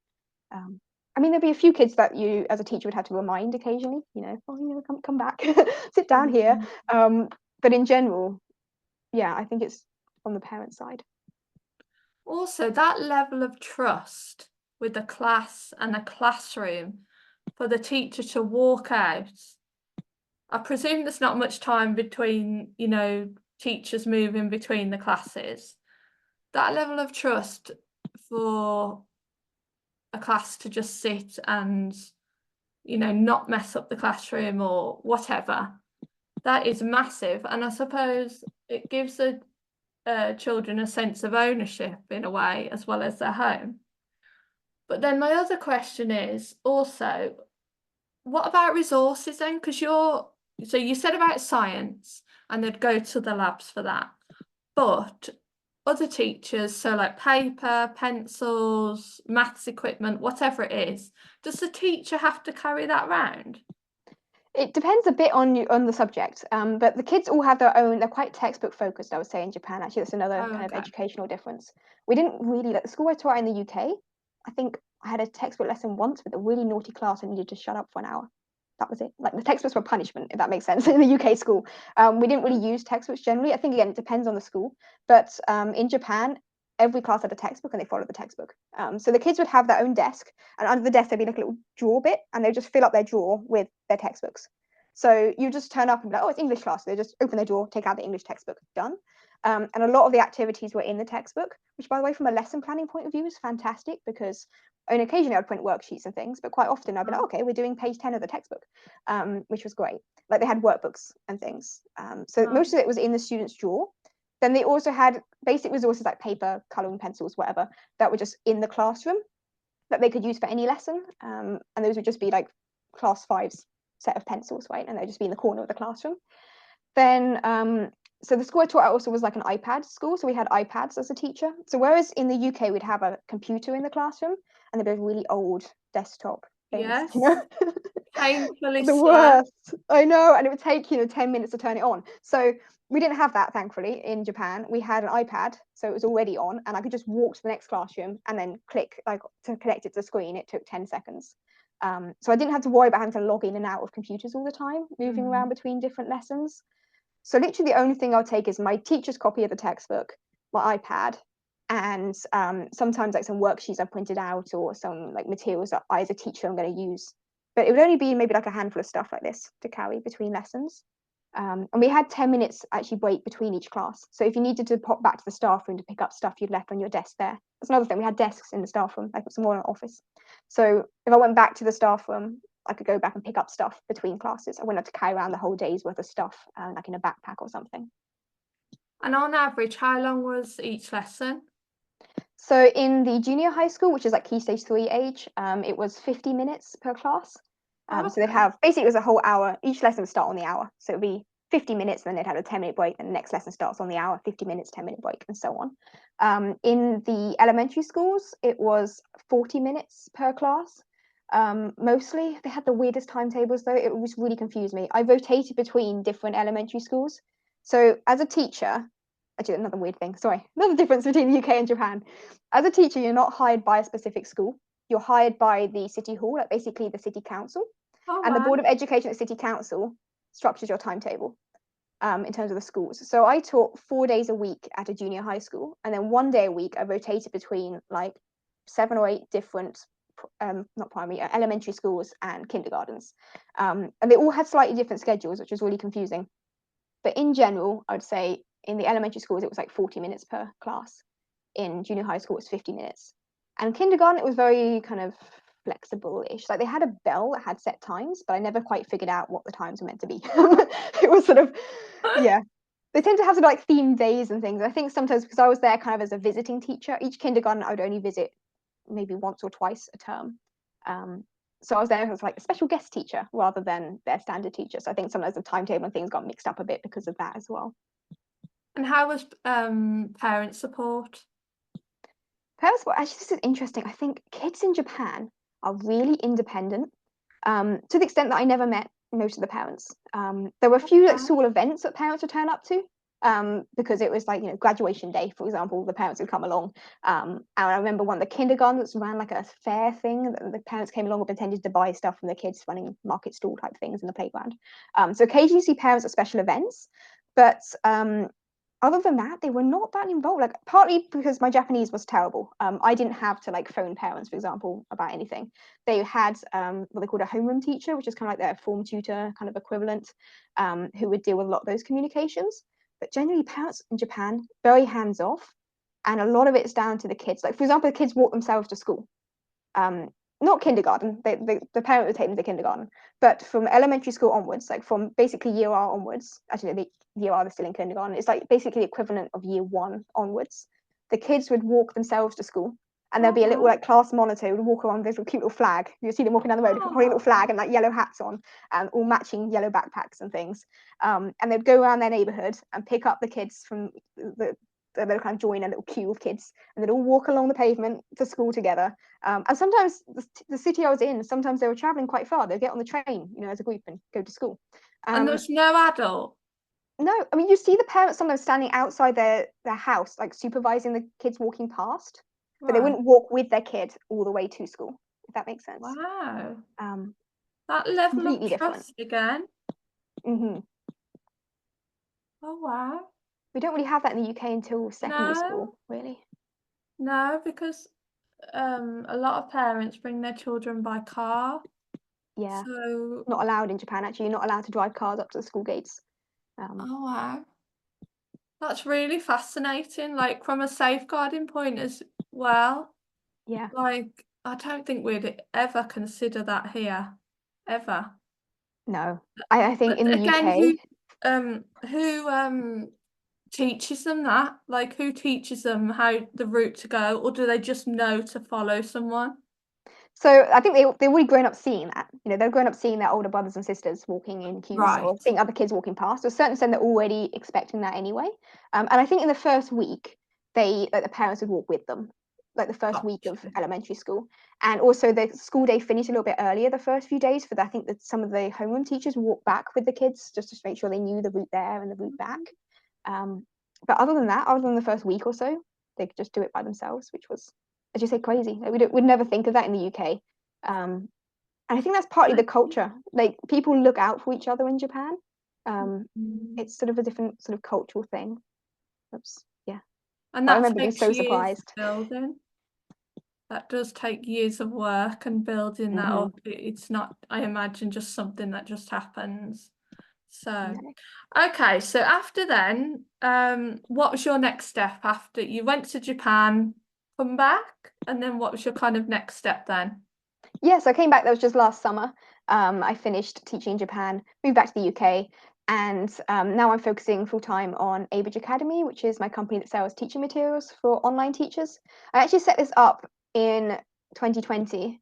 I mean, there'd be a few kids that you, as a teacher, would have to remind occasionally, you know, oh, you know, come back, sit down here. But in general, yeah, I think it's on the parent side. Also, that level of trust with the class and the classroom for the teacher to walk out. I presume there's not much time between, you know, teachers moving between the classes. That level of trust for a class to just sit and, you know, not mess up the classroom or whatever, that is massive. And I suppose it gives the children a sense of ownership in a way, as well as their home. But then my other question is also, what about resources then? Because so you said about science and they'd go to the labs for that, but other teachers, so like paper, pencils, maths equipment, whatever it is, does the teacher have to carry that around? It depends a bit on the subject, but the kids all have their own. They're quite textbook focused, I would say, in Japan. Actually, that's another kind of educational difference. We didn't really, like the school I taught in the UK, I think I had a textbook lesson once with a really naughty class and needed to shut up for an hour. That was it. Like the textbooks were punishment, if that makes sense. In the UK school, we didn't really use textbooks generally. I think again, it depends on the school, but in Japan, every class had a textbook and they followed the textbook. So the kids would have their own desk, and under the desk there'd be like a little drawer bit, and they'd just fill up their drawer with their textbooks. So you just turn up and be like, oh, it's English class. So they just open their drawer, take out the English textbook, done. And a lot of the activities were in the textbook, which, by the way, from a lesson planning point of view, is fantastic, because on occasion I would print worksheets and things, but quite often I'd be like, okay, we're doing page 10 of the textbook, which was great. Like they had workbooks and things. So most of it was in the student's drawer. Then they also had basic resources like paper, coloring pencils, whatever, that were just in the classroom that they could use for any lesson. And those would just be like class 5's set of pencils, right? And they'd just be in the corner of the classroom. Then, so the school I taught at also was like an iPad school. So we had iPads as a teacher. So whereas in the UK, we'd have a computer in the classroom and there'd be really old desktop things, Yes. you know? Painfully the slow. worst. I know. And it would take, 10 minutes to turn it on. So we didn't have that, thankfully, in Japan. We had an iPad, so it was already on, and I could just walk to the next classroom and then click like to connect it to the screen. It took 10 seconds. So I didn't have to worry about having to log in and out of computers all the time, moving around between different lessons. So literally the only thing I'll take is my teacher's copy of the textbook, my iPad, and sometimes like some worksheets I printed out or some like materials that I as a teacher I'm going to use. But it would only be maybe like a handful of stuff like this to carry between lessons. And we had 10 minutes actually break between each class. So if you needed to pop back to the staff room to pick up stuff you'd left on your desk there, that's another thing. We had desks in the staff room, like it's more an office. So if I went back to the staff room, I could go back and pick up stuff between classes. I wouldn't have to carry around the whole day's worth of stuff, like in a backpack or something. And on average, how long was each lesson? So in the junior high school, which is like Key Stage 3 age, it was 50 minutes per class. So they'd have, basically it was a whole hour. Each lesson would start on the hour. So it'd be 50 minutes, and then they'd have a 10-minute break, and the next lesson starts on the hour, 50 minutes, 10-minute break, and so on. In the elementary schools, it was 40 minutes per class. Mostly, they had the weirdest timetables though. It was really confused me. I rotated between different elementary schools. So as a teacher, actually another weird thing, sorry, another difference between the UK and Japan. As a teacher, you're not hired by a specific school. You're hired by the city hall, like basically the city council. And the Board of Education at City Council structures your timetable in terms of the schools. So I taught 4 days a week at a junior high school, and then 1 day a week I rotated between like 7 or 8 different not primary, elementary schools and kindergartens. And they all had slightly different schedules, which was really confusing. But in general, I'd say in the elementary schools, it was like 40 minutes per class. In junior high school, it was 50 minutes. And kindergarten, it was very kind of flexible-ish. Like they had a bell that had set times, but I never quite figured out what the times were meant to be. It was sort of, yeah. They tend to have sort of like themed days and things. I think sometimes because I was there kind of as a visiting teacher, each kindergarten I would only visit maybe once or twice a term. So I was there as like a special guest teacher rather than their standard teacher. So I think sometimes the timetable and things got mixed up a bit because of that as well. And how was parent support? Parents, well, actually, this is interesting. I think kids in Japan are really independent, to the extent that I never met most of the parents. There were a few like Okay. school events that parents would turn up to, because it was like, you know, graduation day, for example, the parents would come along. And I remember one of the kindergartens ran like a fair thing, that the parents came along and pretended to buy stuff from the kids, running market stall type things in the playground. So occasionally you see parents at special events, but other than that, they were not that involved. Like partly because my Japanese was terrible. I didn't have to like phone parents, for example, about anything. They had what they called a homeroom teacher, which is kind of like their form tutor kind of equivalent, who would deal with a lot of those communications. But generally, parents in Japan very hands off, and a lot of it's down to the kids. Like for example, the kids walk themselves to school. Not kindergarten. The parent would take them to kindergarten, but from elementary school onwards, like from basically year R onwards. Actually, the year R they're still in kindergarten. It's like basically the equivalent of year 1 onwards. The kids would walk themselves to school, and there'll be a little Okay. like class monitor who would walk around with this little cute little flag. You'll see them walking down the road, holding a little flag and like yellow hats on, and all matching yellow backpacks and things. And they'd go around their neighborhood and pick up the kids from they'll kind of join a little queue of kids, and they'd all walk along the pavement to school together. And sometimes the city I was in, sometimes they were traveling quite far. They'd get on the train, you know, as a group and go to school. And there's no adult? No, I mean, you see the parents sometimes standing outside their house, like supervising the kids walking past, but they Right. wouldn't walk with their kid all the way to school, if that makes sense. Wow. Um, That level of Completely different. trust again. Hmm. Oh, wow. We don't really have that in the UK until secondary No, school, really. no, because a lot of parents bring their children by car. Yeah, So, not allowed in Japan, actually. You're not allowed to drive cars up to the school gates. Um, oh, wow. That's really fascinating, like, from a safeguarding point as well. yeah, Like, I don't think we'd ever consider that here, ever. no. I think But in the again, UK, who teaches them that? Like, who teaches them how the route to go, or do they just know to follow someone? so I think they've already grown up seeing that. You know, they've grown up seeing their older brothers and sisters walking in queues or Right. seeing other kids walking past. To a certain extent, they're already expecting that anyway. And I think in the first week, the parents would walk with them, like the first week of Gotcha. elementary school. And also the school day finished a little bit earlier the first few days. I think that some of the homeroom teachers walk back with the kids just to make sure they knew the route there and the route back. Mhm. But other than that, other than the first week or so, they could just do it by themselves, which was, as you say, crazy. Like, we'd never think of that in the UK. And I think that's partly the culture. Like people look out for each other in Japan. Mhm. It's sort of a different sort of cultural thing. That's yeah. And But I that remember being takes so years surprised. building. That does take years of work and building that Hmm. up. It's not, I imagine, just something that just happens. So, No. okay, so after then, what was your next step after you went to Japan, come back, and then what was your kind of next step then? Yeah, so I came back. That was just last summer. I finished teaching in Japan, moved back to the UK, and now I'm focusing full time on Abridge Academy, which is my company that sells teaching materials for online teachers. I actually set this up in 2020,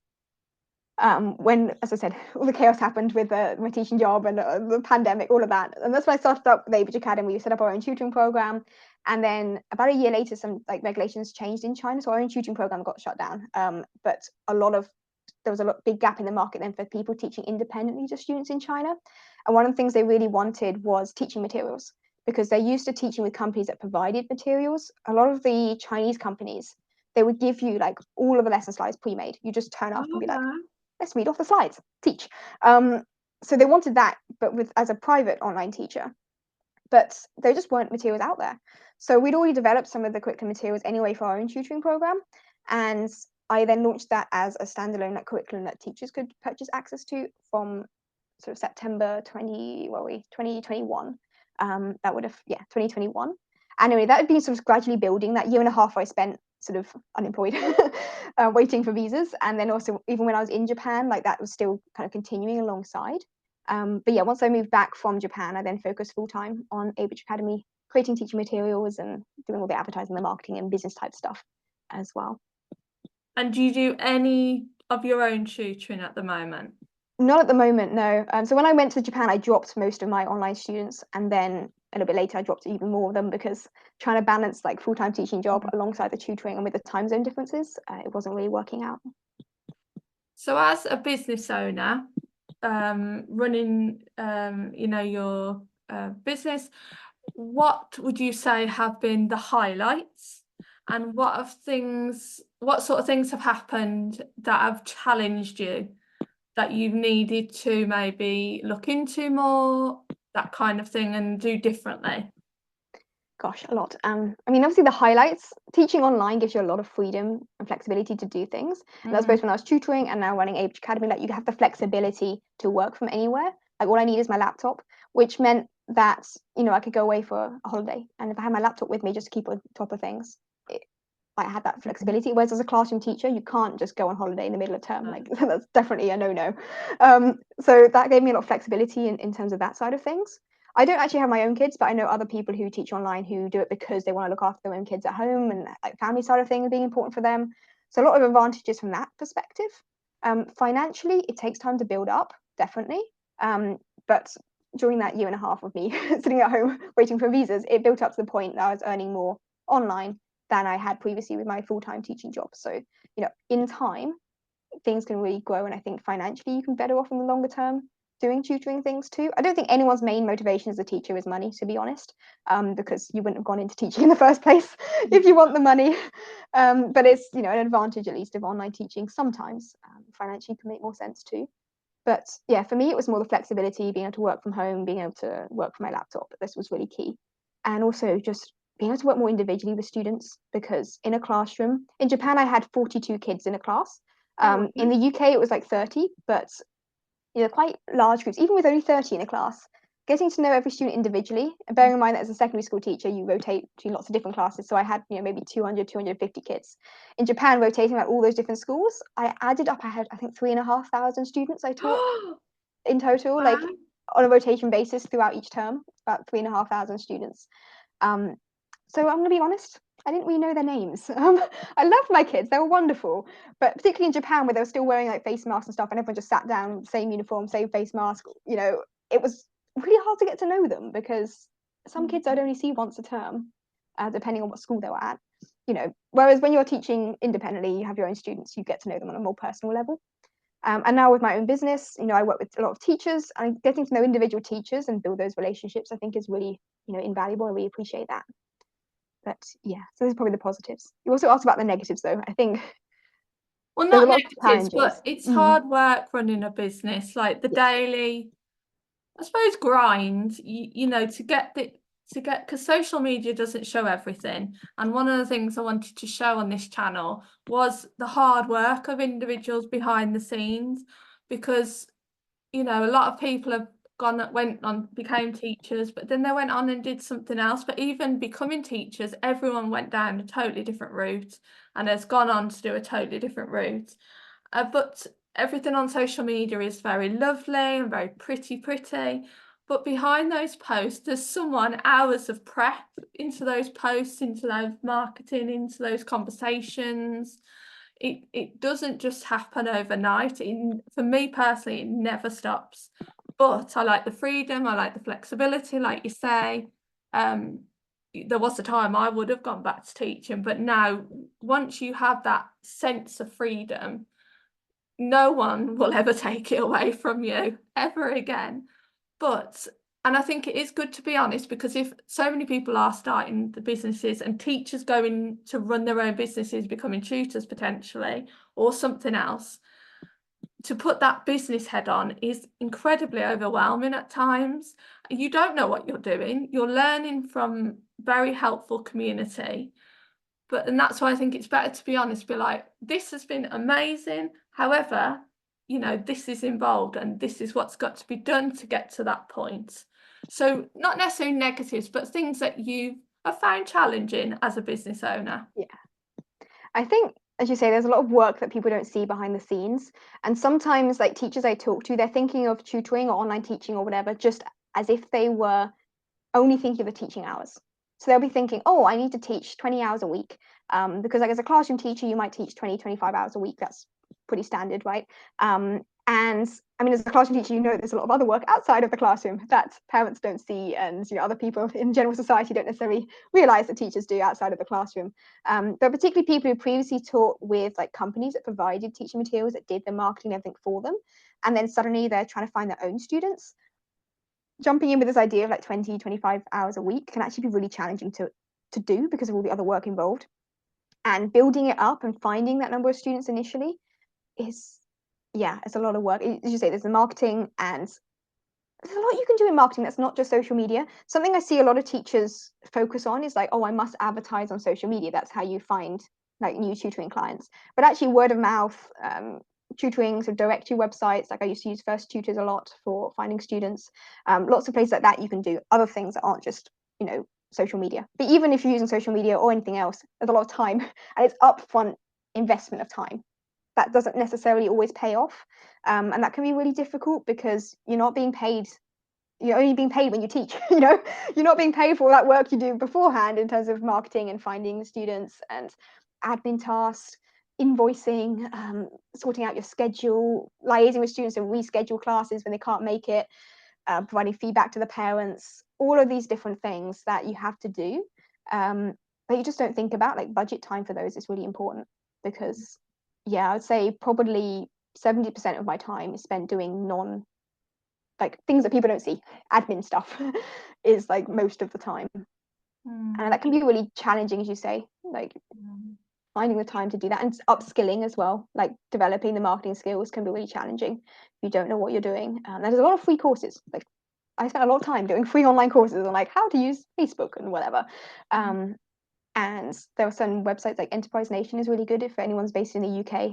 when, as I said, all the chaos happened with my teaching job and the pandemic, all of that. And that's when I started up with Abridge Academy. We set up our own tutoring program. And then about a year later, some like regulations changed in China. So our own tutoring program got shut down. But there was a big gap in the market then for people teaching independently to students in China. And one of the things they really wanted was teaching materials, because they're used to teaching with companies that provided materials. A lot of the Chinese companies, they would give you like all of the lesson slides pre-made. You just turn up and Oh, be like, wow. let's read off the slides, teach. So they wanted that, but with as a private online teacher. But there just weren't materials out there. So we'd already developed some of the curriculum materials anyway for our own tutoring program, and I then launched that as a standalone like, curriculum that teachers could purchase access to from sort of September 2021. That would have 2021. Anyway, that had been sort of gradually building. That year and a half I spent sort of unemployed, waiting for visas, and then also even when I was in Japan, like that was still kind of continuing alongside. But yeah, once I moved back from Japan, I then focused full time on Abridge Academy, creating teaching materials and doing all the advertising, the marketing, and business type stuff as well. And do you do any of your own tutoring at the moment? Not at the moment, no. So when I went to Japan, I dropped most of my online students, and then a little bit later, I dropped even more of them because trying to balance like full-time teaching job alongside the tutoring and with the time zone differences, it wasn't really working out. So as a business owner, running, your business, what would you say have been the highlights, and what sort of things have happened that have challenged you, that you've needed to maybe look into more, that kind of thing, and do differently? Gosh, a lot. I mean, obviously the highlights, teaching online gives you a lot of freedom and flexibility to do things. And that's both when I was tutoring and now running Abridge Academy, like you have the flexibility to work from anywhere. Like all I need is my laptop, which meant that, I could go away for a holiday. And if I had my laptop with me just to keep on top of things, I had that flexibility. Whereas as a classroom teacher, you can't just go on holiday in the middle of term. Like that's definitely a no-no. So that gave me a lot of flexibility in terms of that side of things. I don't actually have my own kids, but I know other people who teach online who do it because they want to look after their own kids at home, and like family side of things being important for them. So a lot of advantages from that perspective. Financially, it takes time to build up, definitely. But during that year and a half of me sitting at home waiting for visas, it built up to the point that I was earning more online than I had previously with my full-time teaching job. So, in time, things can really grow, and I think financially you can better off in the longer term doing tutoring things too. I don't think anyone's main motivation as a teacher is money, to be honest, because you wouldn't have gone into teaching in the first place if you want the money. But it's an advantage at least of online teaching sometimes. Financially can make more sense too. But yeah, for me it was more the flexibility, being able to work from home, being able to work from my laptop. This was really key, and also just being able to work more individually with students, because in a classroom in Japan I had 42 kids in a class. In the UK it was like 30, but quite large groups, even with only 30 in a class. Getting to know every student individually, and bearing in mind that as a secondary school teacher, you rotate between lots of different classes. So I had, maybe 200, 250 kids. In Japan, rotating around all those different schools, I added up, I had, I think, 3,500 students I taught in total, like on a rotation basis throughout each term, about 3,500 students. So I'm going to be honest, I didn't really know their names. I loved my kids, they were wonderful, but particularly in Japan where they were still wearing like face masks and stuff, and everyone just sat down, same uniform, same face mask, it was really hard to get to know them, because some kids I'd only see once a term, depending on what school they were at. Whereas when you're teaching independently, you have your own students, you get to know them on a more personal level. And now with my own business, I work with a lot of teachers, and getting to know individual teachers and build those relationships, I think is really, invaluable. I really appreciate that. But yeah, so those are probably the positives. You also asked about the negatives, though. I think Well, there's a not lot of negatives, challenges. but it's hard work running a business, like the daily, I suppose, grind, to get because social media doesn't show everything. And one of the things I wanted to show on this channel was the hard work of individuals behind the scenes, because, a lot of people have became teachers, but then they went on and did something else. But even becoming teachers, everyone went down a totally different route and has gone on to do a totally different route. But everything on social media is very lovely and very pretty. But behind those posts, there's someone hours of prep into those posts, into those marketing, into those conversations. It doesn't just happen overnight. For me personally, it never stops. But I like the freedom, I like the flexibility, like you say. There was a time I would have gone back to teaching, but now once you have that sense of freedom, no one will ever take it away from you ever again. And I think it is good to be honest, because if so many people are starting the businesses and teachers going to run their own businesses, becoming tutors potentially, or something else, to put that business head on is incredibly overwhelming at times. You don't know what you're doing. You're learning from very helpful community. And that's why I think it's better to be honest, be like, this has been amazing. However, this is involved and this is what's got to be done to get to that point. So not necessarily negatives, but things that you have found challenging as a business owner. Yeah. I think, as you say, there's a lot of work that people don't see behind the scenes. And sometimes, like teachers I talk to, they're thinking of tutoring or online teaching or whatever, just as if they were only thinking of the teaching hours. So they'll be thinking, oh, I need to teach 20 hours a week. Because like as a classroom teacher, you might teach 20, 25 hours a week. That's pretty standard, right? And I mean, as a classroom teacher, there's a lot of other work outside of the classroom that parents don't see, and other people in general society don't necessarily realize that teachers do outside of the classroom. But particularly people who previously taught with like companies that provided teaching materials, that did the marketing and everything for them, and then suddenly they're trying to find their own students. Jumping in with this idea of like 20, 25 hours a week can actually be really challenging to do because of all the other work involved. And building it up and finding that number of students initially is, it's a lot of work. As you say, there's the marketing, and there's a lot you can do in marketing that's not just social media. Something I see a lot of teachers focus on is like, oh, I must advertise on social media. That's how you find like new tutoring clients. But actually word of mouth, tutoring, so direct to websites. Like I used to use First Tutors a lot for finding students. Lots of places like that you can do other things that aren't just, social media. But even if you're using social media or anything else, there's a lot of time, and it's upfront investment of time that doesn't necessarily always pay off, and that can be really difficult because you're not being paid. You're only being paid when you teach. You're not being paid for all that work you do beforehand in terms of marketing and finding students and admin tasks, invoicing, sorting out your schedule, liaising with students and reschedule classes when they can't make it, providing feedback to the parents, all of these different things that you have to do, but you just don't think about. Like budget time for those is really important, because I would say probably 70% of my time is spent doing like things that people don't see, admin stuff is like most of the time. And that can be really challenging, as you say, like finding the time to do that, and upskilling as well, like developing the marketing skills can be really challenging if you don't know what you're doing. There's a lot of free courses. Like I spent a lot of time doing free online courses on like how to use Facebook and whatever. And there are some websites like Enterprise Nation is really good if anyone's based in the UK.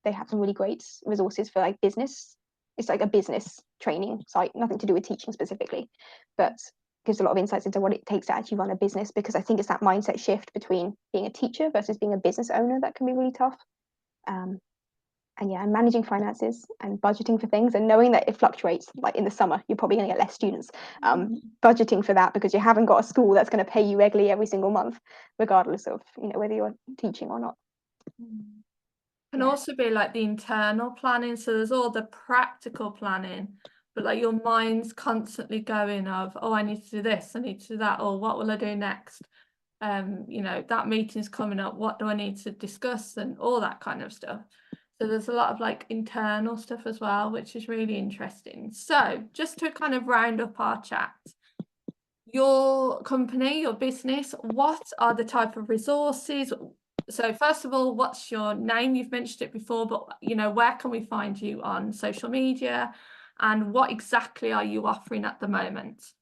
They have some really great resources for like business. It's like a business training site, nothing to do with teaching specifically, but gives a lot of insights into what it takes to actually run a business, because I think it's that mindset shift between being a teacher versus being a business owner that can be really tough. And managing finances and budgeting for things, and knowing that it fluctuates. Like in the summer, you're probably going to get less students. Budgeting for that, because you haven't got a school that's going to pay you regularly every single month, regardless of whether you're teaching or not. Can also be like the internal planning. So there's all the practical planning, but like your mind's constantly going of, oh, I need to do this, I need to do that, or what will I do next? That meeting's coming up, what do I need to discuss, and all that kind of stuff. So there's a lot of like internal stuff as well, which is really interesting. So just to kind of round up our chat, your company, your business, what are the type of resources? So first of all, what's your name? You've mentioned it before, but where can we find you on social media, and what exactly are you offering at the moment?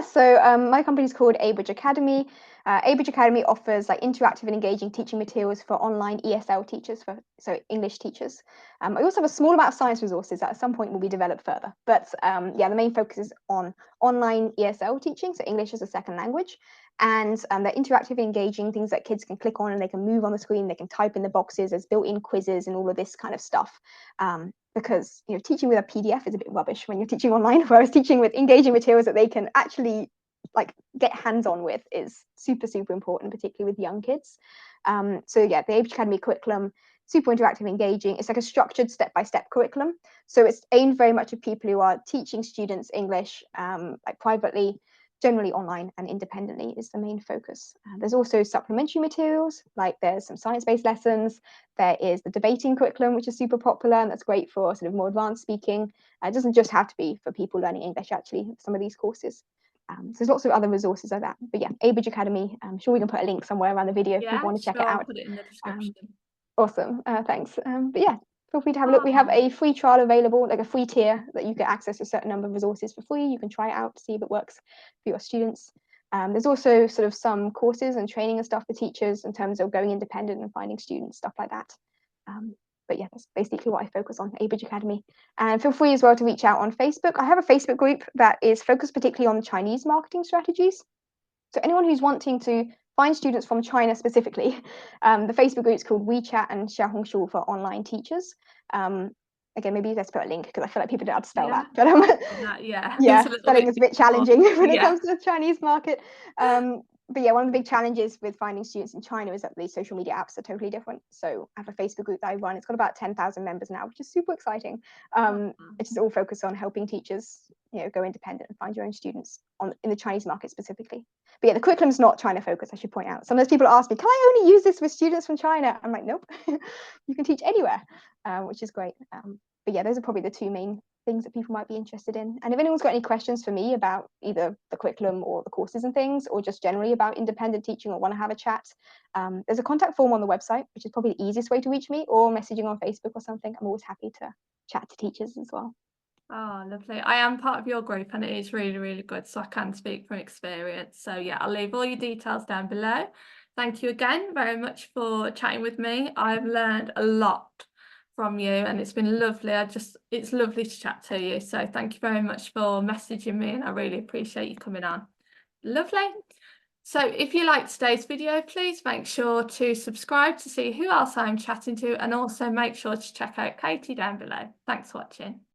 So my company is called Abridge Academy. Abridge Academy offers like interactive and engaging teaching materials for online ESL teachers, so English teachers. I also have a small amount of science resources that at some point will be developed further. But the main focus is on online ESL teaching, so English as a second language. And they're interactive, engaging, things that kids can click on and they can move on the screen, they can type in the boxes, there's built-in quizzes and all of this kind of stuff. Because teaching with a PDF is a bit rubbish when you're teaching online, whereas teaching with engaging materials that they can actually like get hands-on with is super, super important, particularly with young kids. The Abridge Academy curriculum, super interactive, engaging. It's like a structured step-by-step curriculum. So it's aimed very much at people who are teaching students English, like privately, generally online and independently is the main focus. There's also supplementary materials, like there's some science-based lessons. There is the debating curriculum, which is super popular, and that's great for sort of more advanced speaking. It doesn't just have to be for people learning English, actually, some of these courses. So there's lots of other resources like that. But Abridge Academy, I'm sure we can put a link somewhere around the video if you want to check it out. I'll put it in the description. Awesome, thanks. Feel free to have a look. We have a free trial available, like a free tier that you can access a certain number of resources for free. You can try it out to see if it works for your students. There's also sort of some courses and training and stuff for teachers in terms of going independent and finding students, stuff like that. That's basically what I focus on, Abridge Academy. And feel free as well to reach out on Facebook. I have a Facebook group that is focused particularly on Chinese marketing strategies. So anyone who's wanting to find students from China specifically, the Facebook group is called WeChat and Xiaohongshu for online teachers. Again, maybe let's put a link because I feel like people don't have to spell that. But spelling is a bit challenging when it comes to the Chinese market. But yeah, one of the big challenges with finding students in China is that the social media apps are totally different. So I have a Facebook group that I run. It's got about 10,000 members now, which is super exciting. It is all focused on helping teachers, go independent and find your own students in the Chinese market specifically. But yeah, the curriculum's not China focused, I should point out. Sometimes people ask me, can I only use this with students from China? I'm like, nope, you can teach anywhere, which is great. But yeah, those are probably the two main things that people might be interested in. And if anyone's got any questions for me about either the curriculum or the courses and things, or just generally about independent teaching or want to have a chat, there's a contact form on the website, which is probably the easiest way to reach me, or messaging on Facebook or something. I'm always happy to chat to teachers as well. Oh, lovely. I am part of your group and it is really, really good. So I can speak from experience. So yeah, I'll leave all your details down below. Thank you again very much for chatting with me. I've learned a lot from you and it's been lovely. It's lovely to chat to you. So thank you very much for messaging me and I really appreciate you coming on. Lovely. So if you liked today's video, please make sure to subscribe to see who else I'm chatting to and also make sure to check out Katie down below. Thanks for watching.